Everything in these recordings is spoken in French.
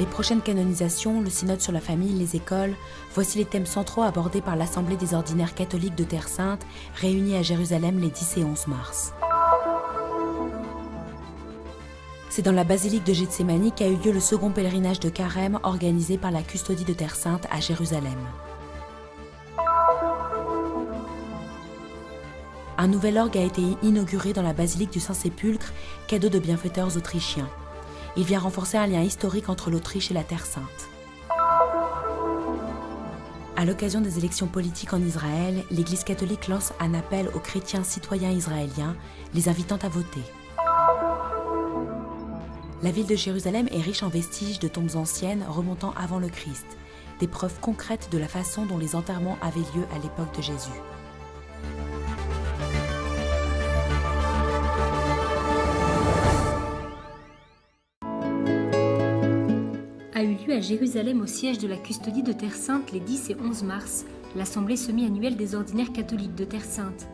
Les prochaines canonisations, le synode sur la famille, les écoles, voici les thèmes centraux abordés par l'Assemblée des ordinaires catholiques de Terre Sainte, réunie à Jérusalem les 10 et 11 mars. C'est dans la basilique de Gethsémani qu'a eu lieu le second pèlerinage de Carême organisé par la Custodie de Terre Sainte à Jérusalem. Un nouvel orgue a été inauguré dans la basilique du Saint-Sépulcre, cadeau de bienfaiteurs autrichiens. Il vient renforcer un lien historique entre l'Autriche et la Terre Sainte. À l'occasion des élections politiques en Israël, l'Église catholique lance un appel aux chrétiens citoyens israéliens, les invitant à voter. La ville de Jérusalem est riche en vestiges de tombes anciennes remontant avant le Christ, des preuves concrètes de la façon dont les enterrements avaient lieu à l'époque de Jésus. A eu lieu à Jérusalem au siège de la Custodie de Terre Sainte les 10 et 11 mars, l'assemblée semi-annuelle des ordinaires catholiques de Terre Sainte.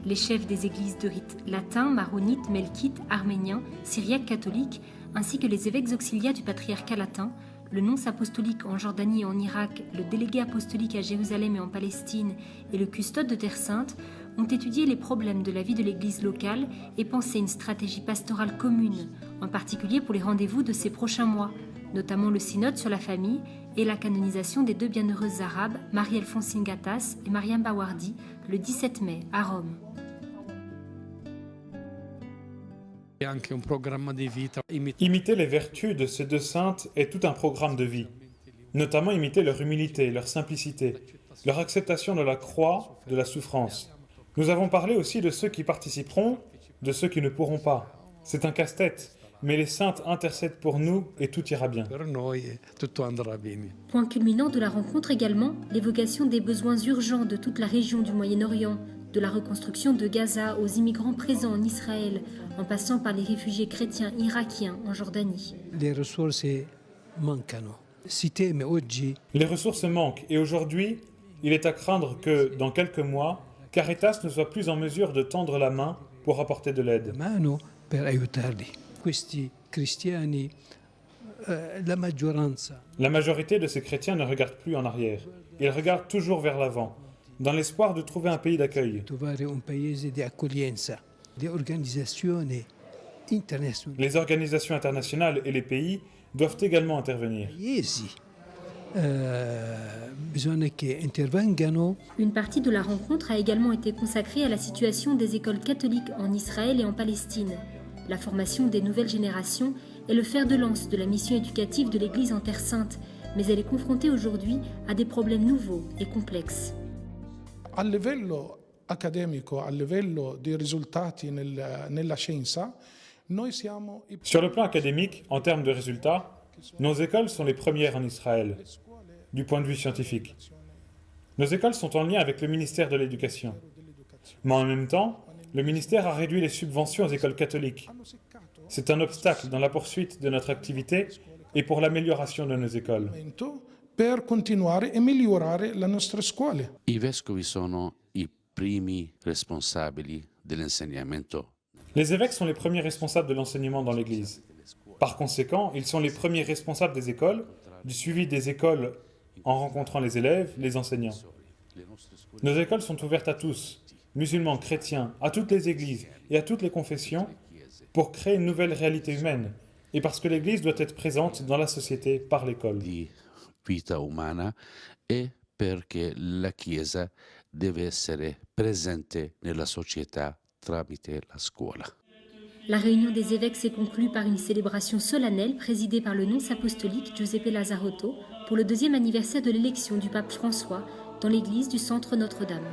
Les chefs des églises de rite latin, maronite, melkite, arménien, syriaque catholique, ainsi que les évêques auxiliaires du patriarcat latin, le nonce apostolique en Jordanie et en Irak, le délégué apostolique à Jérusalem et en Palestine et le custode de Terre Sainte ont étudié les problèmes de la vie de l'église locale et pensé une stratégie pastorale commune, en particulier pour les rendez-vous de ces prochains mois, notamment le synode sur la famille et la canonisation des deux bienheureuses arabes, Marie-Alphonsine Gattas et Mariam Bawardi, le 17 mai à Rome. Imiter les vertus de ces deux saintes est tout un programme de vie, notamment imiter leur humilité, leur simplicité, leur acceptation de la croix, de la souffrance. Nous avons parlé aussi de ceux qui participeront, de ceux qui ne pourront pas. C'est un casse-tête, mais les saintes intercèdent pour nous et tout ira bien. Point culminant de la rencontre également, l'évocation des besoins urgents de toute la région du Moyen-Orient, de la reconstruction de Gaza aux immigrants présents en Israël, en passant par les réfugiés chrétiens irakiens en Jordanie. Les ressources manquent et aujourd'hui, il est à craindre que, dans quelques mois, Caritas ne soit plus en mesure de tendre la main pour apporter de l'aide. La majorité de ces chrétiens ne regardent plus en arrière. Ils regardent toujours vers l'avant, dans l'espoir de trouver un pays d'accueil. Les organisations internationales et les pays doivent également intervenir. Une partie de la rencontre a également été consacrée à la situation des écoles catholiques en Israël et en Palestine. La formation des nouvelles générations est le fer de lance de la mission éducative de l'Église en Terre Sainte, mais elle est confrontée aujourd'hui à des problèmes nouveaux et complexes. A livello accademico, a livello di risultati nella scienza, noi siamo... Sur le plan académique, en termes de résultats, nos écoles sont les premières en Israël, du point de vue scientifique. Nos écoles sont en lien avec le ministère de l'Éducation. Mais en même temps, le ministère a réduit les subventions aux écoles catholiques. C'est un obstacle dans la poursuite de notre activité et pour l'amélioration de nos écoles. Per continuare e migliorare le nostre scuole. I vescovi sono i primi responsabili dell'insegnamento. Les évêques sont les premiers responsables de l'enseignement dans l'Église. Par conséquent, ils sont les premiers responsables des écoles, du suivi des écoles en rencontrant les élèves, les enseignants. Nos écoles sont ouvertes à tous, musulmans, chrétiens, à toutes les églises et à toutes les confessions, pour créer une nouvelle réalité humaine, et parce que l'Église doit être présente dans la société par l'école. Vita umana e perché la Chiesa deve essere presente nella società tramite la scuola. La réunion des évêques s'est conclue par une célébration solennelle présidée par le nonce apostolique Giuseppe Lazzarotto pour le 2e anniversaire de l'élection du pape François dans l'église du Centre Notre-Dame.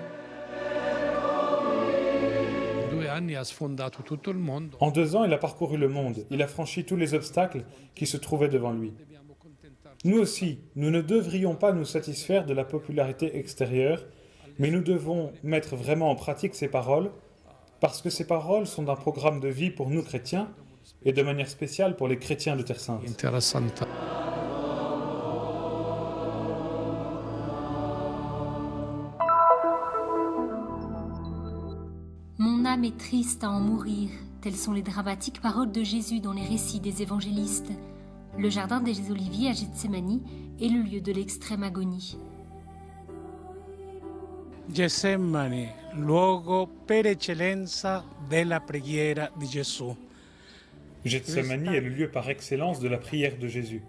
En 2 ans, il a parcouru le monde. Il a franchi tous les obstacles qui se trouvaient devant lui. Nous aussi, nous ne devrions pas nous satisfaire de la popularité extérieure, mais nous devons mettre vraiment en pratique ces paroles, parce que ces paroles sont un programme de vie pour nous chrétiens, et de manière spéciale pour les chrétiens de Terre Sainte. Mon âme est triste à en mourir, telles sont les dramatiques paroles de Jésus dans les récits des évangélistes. Le jardin des Oliviers à Gethsémani est le lieu de l'extrême agonie. Getsemani, luogo per eccellenza della preghiera di Gesù. Gethsémani est le lieu par excellence de la prière de Jésus.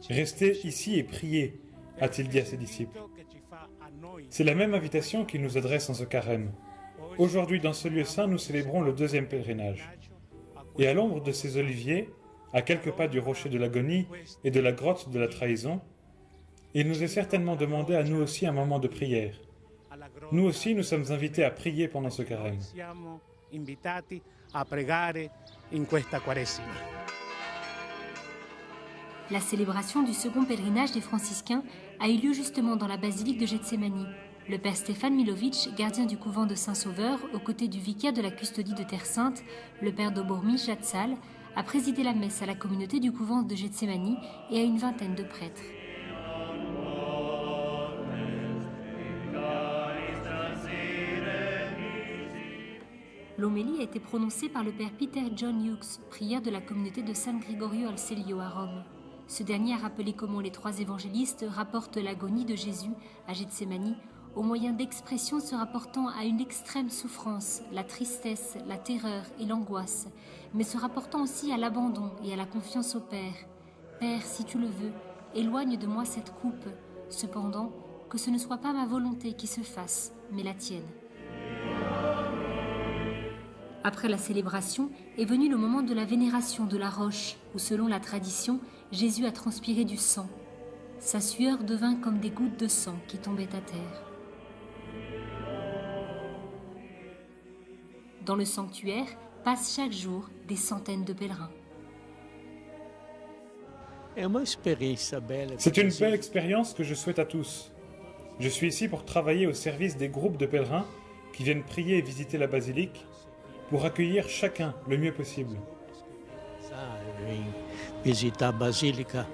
Restez ici et priez, a-t-il dit à ses disciples. C'est la même invitation qu'il nous adresse en ce carême. Aujourd'hui, dans ce lieu saint, nous célébrons le deuxième pèlerinage. Et à l'ombre de ces oliviers, à quelques pas du rocher de l'agonie et de la grotte de la trahison, il nous est certainement demandé à nous aussi un moment de prière. Nous aussi, nous sommes invités à prier pendant ce carême. La célébration du second pèlerinage des franciscains a eu lieu justement dans la basilique de Gethsémani. Le père Stéphane Milovic, gardien du couvent de Saint-Sauveur, aux côtés du vicaire de la custodie de Terre Sainte, le père Dobormi Jatsal, a présidé la messe à la communauté du couvent de Gethsémani et à une vingtaine de prêtres. L'homélie a été prononcée par le père Peter John Hughes, prieur de la communauté de San Gregorio al Celio à Rome. Ce dernier a rappelé comment les trois évangélistes rapportent l'agonie de Jésus à Gethsémani au moyen d'expressions se rapportant à une extrême souffrance, la tristesse, la terreur et l'angoisse, mais se rapportant aussi à l'abandon et à la confiance au Père. « Père, si tu le veux, éloigne de moi cette coupe, cependant que ce ne soit pas ma volonté qui se fasse, mais la tienne. » Après la célébration est venu le moment de la vénération de la roche, où selon la tradition, Jésus a transpiré du sang. Sa sueur devint comme des gouttes de sang qui tombaient à terre. Dans le sanctuaire passent chaque jour des centaines de pèlerins. C'est une belle expérience que je souhaite à tous. Je suis ici pour travailler au service des groupes de pèlerins qui viennent prier et visiter la basilique, pour accueillir chacun le mieux possible. Visita Basilica,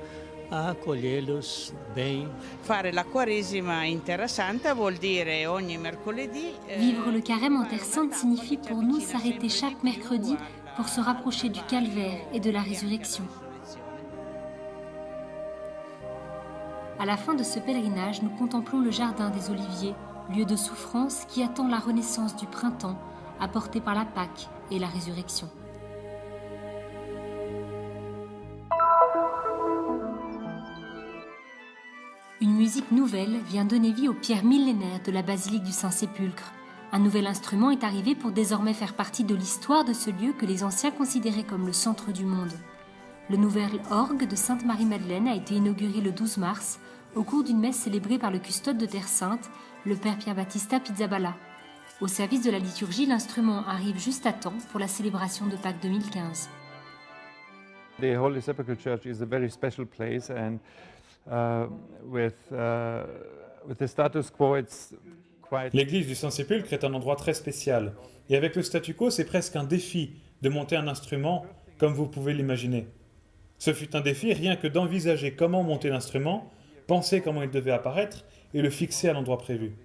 accoglierlos bem. Fare la Quaresima in Terra Santa vuol dire ogni mercoledì. Vivre le carême en Terre Sainte signifie pour nous s'arrêter chaque mercredi pour se rapprocher du calvaire et de la résurrection. À la fin de ce pèlerinage, nous contemplons le jardin des Oliviers, lieu de souffrance qui attend la renaissance du printemps, apportée par la Pâque et la résurrection. Une musique nouvelle vient donner vie aux pierres millénaires de la basilique du Saint-Sépulcre. Un nouvel instrument est arrivé pour désormais faire partie de l'histoire de ce lieu que les anciens considéraient comme le centre du monde. Le nouvel orgue de Sainte-Marie-Madeleine a été inauguré le 12 mars au cours d'une messe célébrée par le custode de Terre Sainte, le père Pierre Battista Pizzaballa. Au service de la liturgie, l'instrument arrive juste à temps pour la célébration de Pâques 2015. The Holy Sepulchre Church is a very special place, and with the status quo, it's quite. L'église du Saint-Sépulcre est un endroit très spécial, et avec le statu quo, c'est presque un défi de monter un instrument comme vous pouvez l'imaginer. Ce fut un défi rien que d'envisager comment monter l'instrument, penser comment il devait apparaître et le fixer à l'endroit prévu.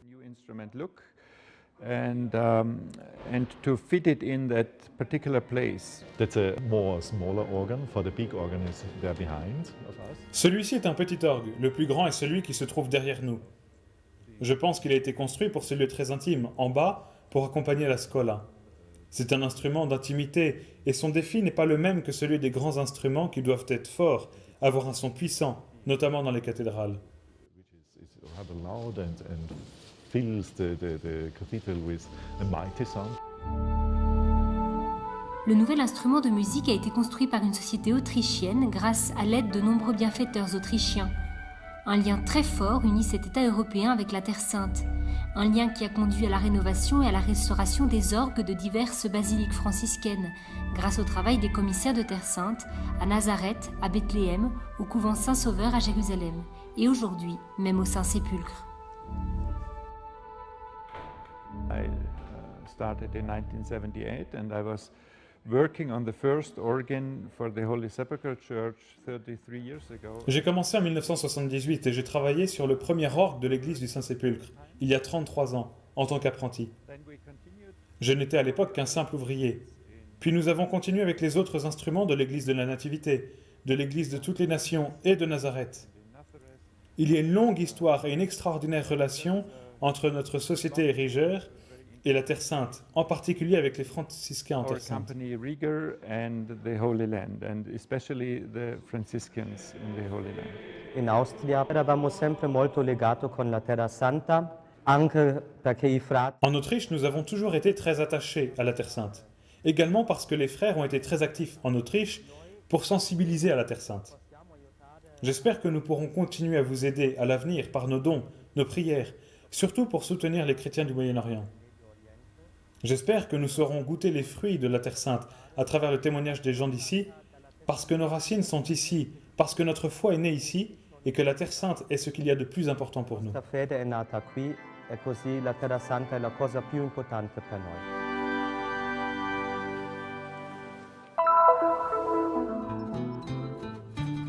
And to fit it in that particular place. That's a more smaller organ, for the big organ is there behind of us. Celui-ci est un petit orgue, le plus grand est celui qui se trouve derrière nous. Je pense qu'il a été construit pour ce lieu très intime, en bas, pour accompagner la scola. C'est un instrument d'intimité, et son défi n'est pas le même que celui des grands instruments qui doivent être forts, avoir un son puissant, notamment dans les cathédrales. It's rather loud and fills the cathedral with a mighty sound. Le nouvel instrument de musique a été construit par une société autrichienne grâce à l'aide de nombreux bienfaiteurs autrichiens. Un lien très fort unit cet État européen avec la Terre Sainte. Un lien qui a conduit à la rénovation et à la restauration des orgues de diverses basiliques franciscaines, grâce au travail des commissaires de Terre Sainte, à Nazareth, à Bethléem, au couvent Saint-Sauveur à Jérusalem, et aujourd'hui, même au Saint-Sépulcre. I started in 1978 and I was working on the first organ for the Holy Sepulchre Church 33 years ago. J'ai commencé en 1978 et j'ai travaillé sur le premier orgue de l'église du Saint-Sépulcre, il y a 33 ans, en tant qu'apprenti. Je n'étais à l'époque qu'un simple ouvrier. Puis nous avons continué avec les autres instruments de l'église de la Nativité, de l'Église de toutes les nations et de Nazareth. Il y a une longue histoire et une extraordinaire relation entre notre société érigeur et la Terre Sainte, en particulier avec les franciscains en Our Terre Sainte. company Rieger and the Holy Land, and especially the Franciscans in the Holy Land. In Austria eravamo sempre molto legato con la Terra Santa, anche perché i frati. En Autriche, nous avons toujours été très attachés à la Terre Sainte. Également parce que les frères ont été très actifs en Autriche pour sensibiliser à la Terre Sainte. J'espère que nous pourrons continuer à vous aider à l'avenir par nos dons, nos prières, surtout pour soutenir les chrétiens du Moyen-Orient. J'espère que nous saurons goûter les fruits de la Terre Sainte à travers le témoignage des gens d'ici, parce que nos racines sont ici, parce que notre foi est née ici, et que la Terre Sainte est ce qu'il y a de plus important pour nous. La fede è nata qui e così la Terra Santa è la cosa più importante per noi.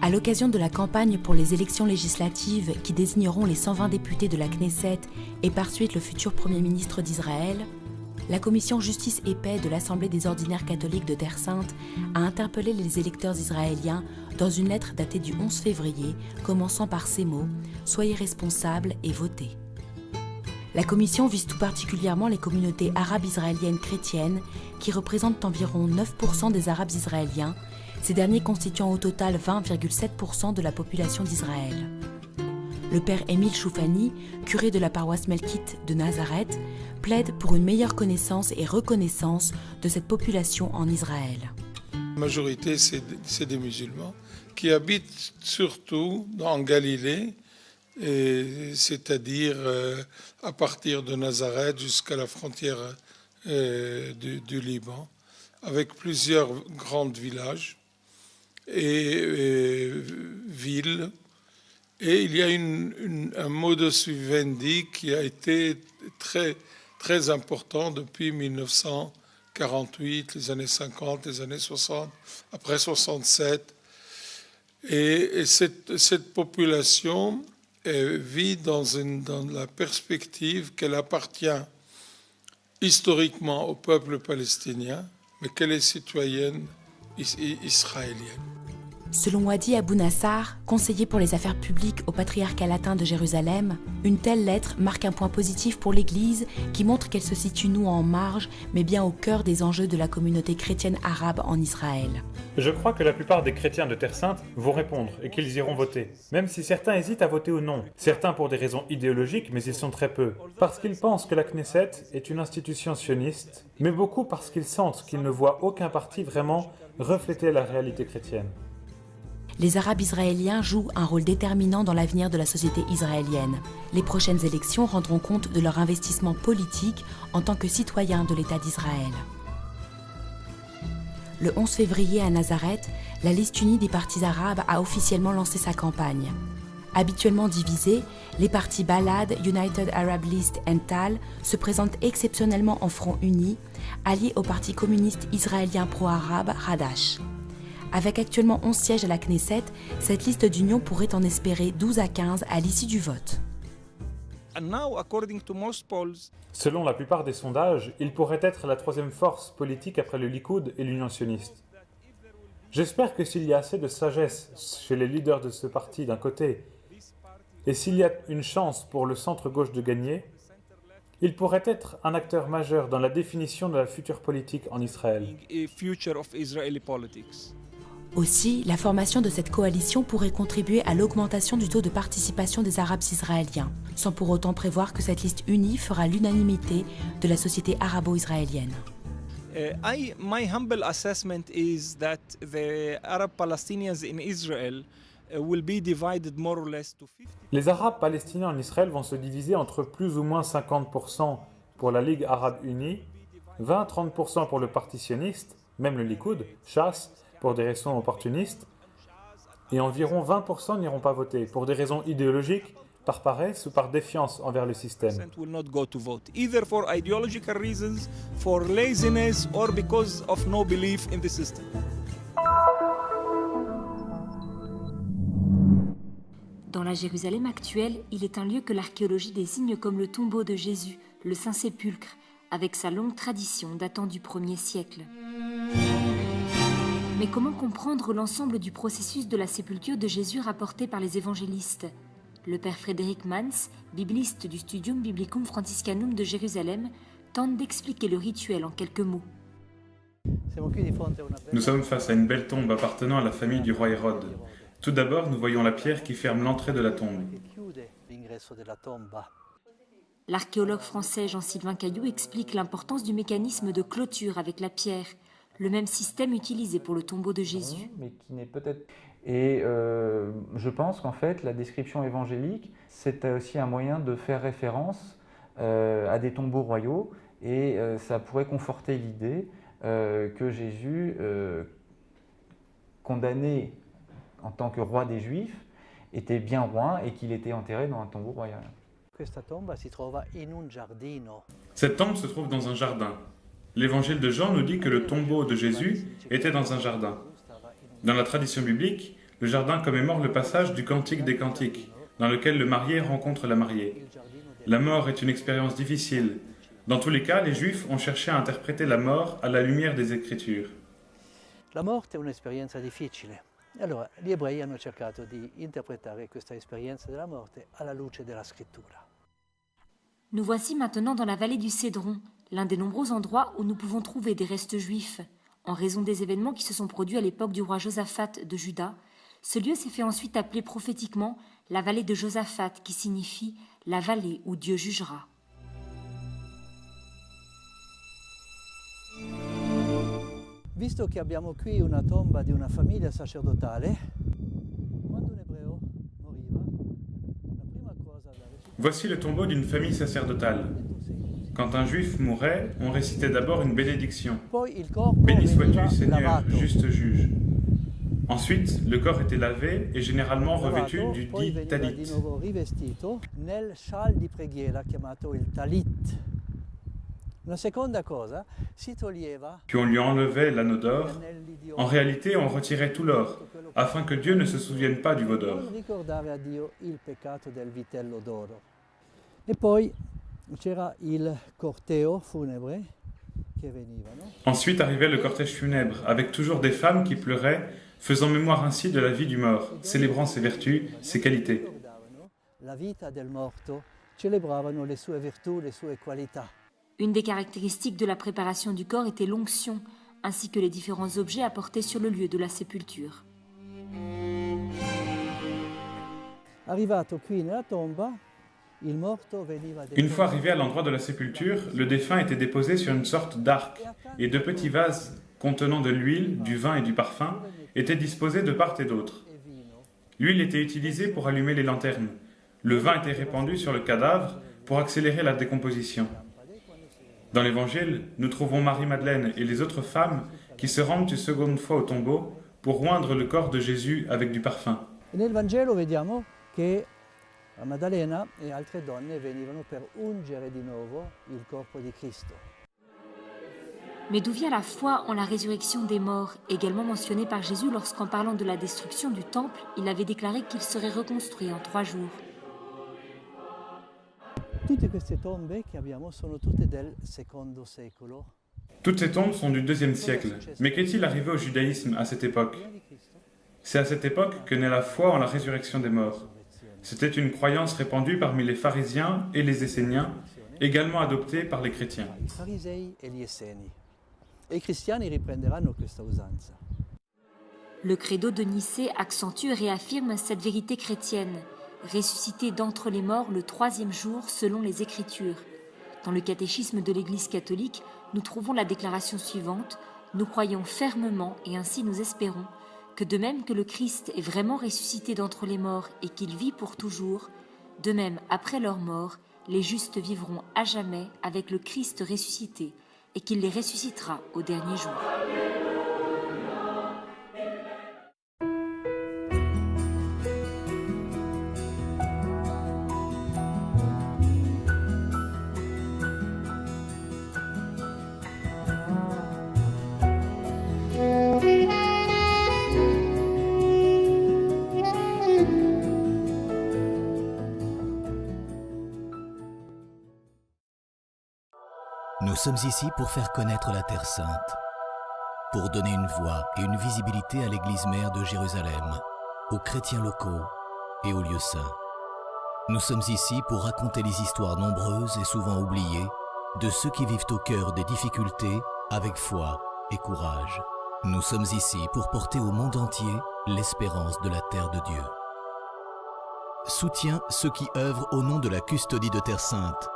À l'occasion de la campagne pour les élections législatives qui désigneront les 120 députés de la Knesset et par suite le futur Premier ministre d'Israël, la commission Justice et Paix de l'Assemblée des ordinaires catholiques de Terre Sainte a interpellé les électeurs israéliens dans une lettre datée du 11 février, commençant par ces mots « Soyez responsables et votez ». La commission vise tout particulièrement les communautés arabes israéliennes chrétiennes qui représentent environ 9% des Arabes israéliens, ces derniers constituant au total 20,7% de la population d'Israël. Le père Émile Choufani, curé de la paroisse melkite de Nazareth, plaide pour une meilleure connaissance et reconnaissance de cette population en Israël. La majorité, c'est des musulmans qui habitent surtout en Galilée, c'est-à-dire à partir de Nazareth jusqu'à la frontière du Liban, avec plusieurs grands villages et villes. Et il y a un modus vivendi qui a été très, très important depuis 1948, les années 50, les années 60, après 67. Et cette population vit dans la perspective qu'elle appartient historiquement au peuple palestinien, mais qu'elle est citoyenne israélienne. Selon Wadi Abou Nassar, conseiller pour les affaires publiques au patriarcat latin de Jérusalem, une telle lettre marque un point positif pour l'Église qui montre qu'elle se situe non en marge, mais bien au cœur des enjeux de la communauté chrétienne arabe en Israël. Je crois que la plupart des chrétiens de Terre Sainte vont répondre et qu'ils iront voter. Même si certains hésitent à voter ou non. Certains pour des raisons idéologiques, mais ils sont très peu. Parce qu'ils pensent que la Knesset est une institution sioniste, mais beaucoup parce qu'ils sentent qu'ils ne voient aucun parti vraiment refléter la réalité chrétienne. Les Arabes israéliens jouent un rôle déterminant dans l'avenir de la société israélienne. Les prochaines élections rendront compte de leur investissement politique en tant que citoyens de l'État d'Israël. Le 11 février à Nazareth, la liste unie des partis arabes a officiellement lancé sa campagne. Habituellement divisés, les partis Balad, United Arab List et Tal se présentent exceptionnellement en front uni, alliés au parti communiste israélien pro-arabe Hadash. Avec actuellement 11 sièges à la Knesset, cette liste d'union pourrait en espérer 12 à 15 à l'issue du vote. Selon la plupart des sondages, il pourrait être la troisième force politique après le Likoud et l'Union sioniste. J'espère que s'il y a assez de sagesse chez les leaders de ce parti d'un côté, et s'il y a une chance pour le centre-gauche de gagner, il pourrait être un acteur majeur dans la définition de la future politique en Israël. Aussi, la formation de cette coalition pourrait contribuer à l'augmentation du taux de participation des Arabes israéliens, sans pour autant prévoir que cette liste unie fera l'unanimité de la société arabo-israélienne. My humble assessment is that the Arab Palestinians in Israel will be divided more or less to 50. Les Arabes palestiniens en Israël vont se diviser entre plus ou moins 50% pour la Ligue arabe unie, 20-30% pour le parti sioniste, même le Likoud, Shas, pour des raisons opportunistes, et environ 20% n'iront pas voter, pour des raisons idéologiques, par paresse ou par défiance envers le système. Will not go to vote, either for ideological reasons, for laziness, or because of no belief in the system. Dans la Jérusalem actuelle, il est un lieu que l'archéologie désigne comme le tombeau de Jésus, le Saint-Sépulcre, avec sa longue tradition datant du 1er siècle. Mais comment comprendre l'ensemble du processus de la sépulture de Jésus rapporté par les évangélistes ? Le père Frédéric Mans, bibliste du Studium Biblicum Franciscanum de Jérusalem, tente d'expliquer le rituel en quelques mots. Nous sommes face à une belle tombe appartenant à la famille du roi Hérode. Tout d'abord, nous voyons la pierre qui ferme l'entrée de la tombe. L'archéologue français Jean-Sylvain Cailloux explique l'importance du mécanisme de clôture avec la pierre, le même système utilisé pour le tombeau de Jésus. Mais qui n'est peut-être... Et je pense qu'en fait, la description évangélique, c'est aussi un moyen de faire référence à des tombeaux royaux, et ça pourrait conforter l'idée que Jésus, condamné en tant que roi des Juifs, était bien roi et qu'il était enterré dans un tombeau royal. Cette tombe se trouve dans un jardin. L'évangile de Jean nous dit que le tombeau de Jésus était dans un jardin. Dans la tradition biblique, le jardin commémore le passage du Cantique des Cantiques, dans lequel le marié rencontre la mariée. La mort est une expérience difficile. Dans tous les cas, les Juifs ont cherché à interpréter la mort à la lumière des Écritures. La morte è un'esperienza difficile. Allora, gli ebrei hanno cercato di interpretare questa esperienza della morte alla luce della scrittura. Nous voici maintenant dans la vallée du Cédron, l'un des nombreux endroits où nous pouvons trouver des restes juifs. En raison des événements qui se sont produits à l'époque du roi Josaphat de Juda, ce lieu s'est fait ensuite appeler prophétiquement la vallée de Josaphat, qui signifie la vallée où Dieu jugera. Visto che abbiamo qui una tomba di una famiglia sacerdotale, quando un ebreo moriva, la prima cosa da recitare... Voici le tombeau d'une famille sacerdotale. Quand un juif mourait, on récitait d'abord une bénédiction. Béni sois-tu, Seigneur, juste juge. Ensuite, le corps était lavé et généralement revêtu du dit talit. Nel scial di preghiera chiamato il talit. Una seconda cosa, si toglieva... Puis on lui enlevait l'anneau d'or. En réalité, on retirait tout l'or, afin que Dieu ne se souvienne pas du veau d'or. Ricordare a Dio il peccato del vitello d'oro. E poi c'era il corteo funebre che venivano. Ensuite arrivait le cortège funèbre, avec toujours des femmes qui pleuraient, faisant mémoire ainsi de la vie du mort, célébrant ses vertus, ses qualités. La vita del morto, celebravano le sue virtù, le sue qualità. Une des caractéristiques de la préparation du corps était l'onction, ainsi que les différents objets apportés sur le lieu de la sépulture. Arrivato qui nella tomba, il morto veniva Une fois arrivé à l'endroit de la sépulture, le défunt était déposé sur une sorte d'arc, et de petits vases contenant de l'huile, du vin et du parfum étaient disposés de part et d'autre. L'huile était utilisée pour allumer les lanternes. Le vin était répandu sur le cadavre pour accélérer la décomposition. Dans l'Évangile, nous trouvons Marie-Madeleine et les autres femmes qui se rendent une seconde fois au tombeau pour oindre le corps de Jésus avec du parfum. Nel Vangelo vediamo che la Maddalena e altre donne venivano per ungere di nuovo il corpo di Cristo. Mais d'où vient la foi en la résurrection des morts, également mentionnée par Jésus lorsqu'en parlant de la destruction du temple, il avait déclaré qu'il serait reconstruit en 3 jours. Tutte queste tombe che abbiamo sono tutte del secondo secolo. Toutes ces tombes sont du IIe siècle. Mais qu'est-il arrivé au judaïsme à cette époque? C'est à cette époque que naît la foi en la résurrection des morts. C'était une croyance répandue parmi les pharisiens et les esséniens, également adoptée par les chrétiens. I farisei e gli esseni. E i cristiani riprenderanno questa usanza. Le credo de Nicée accentue et réaffirme cette vérité chrétienne, ressuscité d'entre les morts le 3e jour selon les Écritures. Dans le catéchisme de l'Église catholique, nous trouvons la déclaration suivante: nous croyons fermement et ainsi nous espérons que de même que le Christ est vraiment ressuscité d'entre les morts et qu'il vit pour toujours, de même après leur mort, les justes vivront à jamais avec le Christ ressuscité et qu'il les ressuscitera au dernier jour. Nous sommes ici pour faire connaître la Terre Sainte. pour donner une voix et une visibilité à l'église mère de Jérusalem, aux chrétiens locaux et aux lieux saints. Nous sommes ici pour raconter les histoires nombreuses et souvent oubliées de ceux qui vivent au cœur des difficultés avec foi et courage. Nous sommes ici pour porter au monde entier l'espérance de la terre de Dieu. Soutiens ceux qui œuvrent au nom de la custodie de Terre Sainte